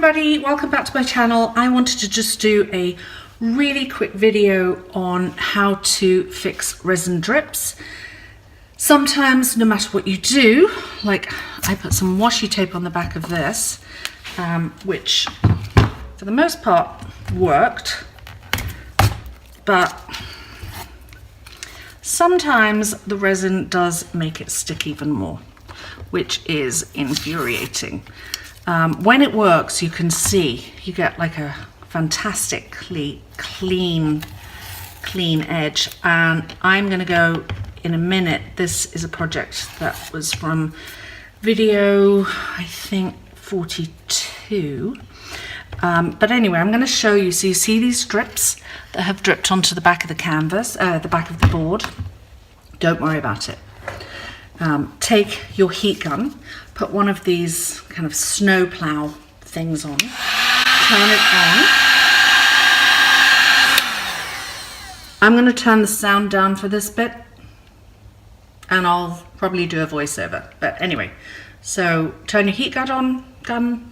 everybody, welcome back to my channel. I wanted to just do a really quick video on how to fix resin drips. Sometimes, no matter what you do, like I put some washi tape on the back of this, which for the most part worked, but sometimes the resin does make it stick even more, which is infuriating. When it works, you can see you get like a fantastically clean edge, and I'm going to go in a minute. This is a project that was from video, I think 42. But anyway, I'm going to show you. So you see these drips that have dripped onto the back of the canvas, the back of the board. Don't worry about it. Take your heat gun, put one of these kind of snow plow things on, turn it on. I'm going to turn the sound down for this bit, and I'll probably do a voiceover. But anyway, so turn your heat gun on,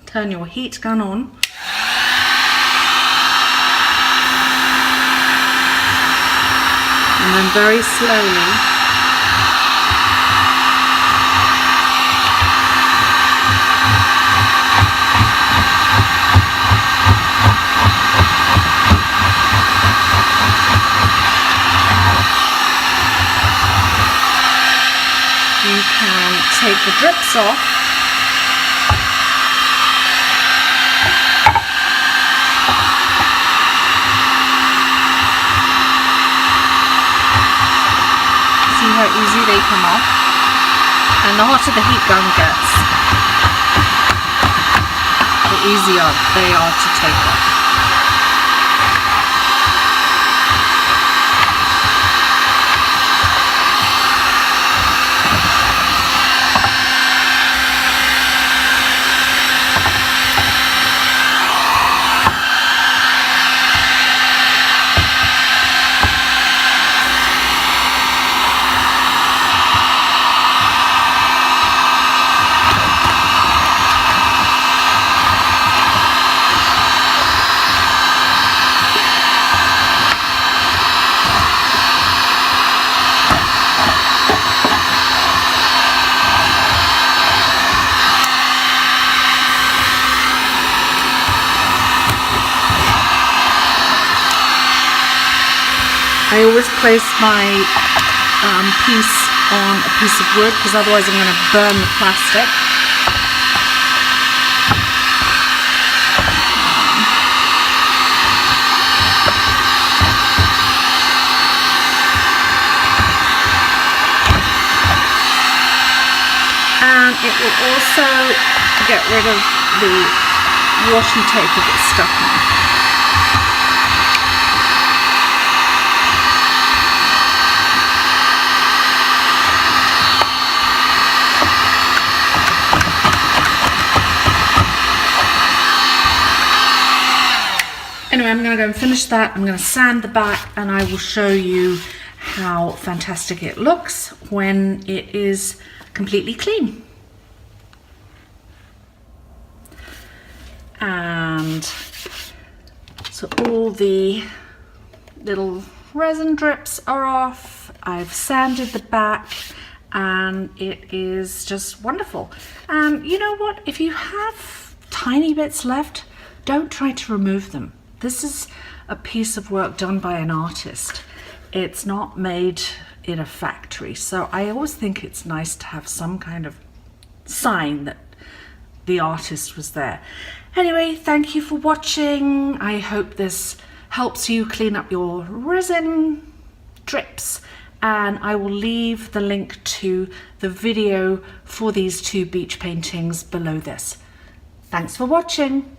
turn your heat gun on. And then very slowly you can take the drips off. See how easy they come off? And the hotter the heat gun gets, the easier they are to take off. I always place my piece on a piece of wood, because otherwise I'm going to burn the plastic. And it will also get rid of the washi tape if it's stuck on. Anyway, I'm going to go and finish that. I'm going to sand the back, and I will show you how fantastic it looks when it is completely clean. And so all the little resin drips are off. I've sanded the back, and it is just wonderful. And you know what? If you have tiny bits left, don't try to remove them. This is a piece of work done by an artist. It's not made in a factory. So I always think it's nice to have some kind of sign that the artist was there. Anyway, thank you for watching. I hope this helps you clean up your resin drips. And I will leave the link to the video for these two beach paintings below this. Thanks for watching.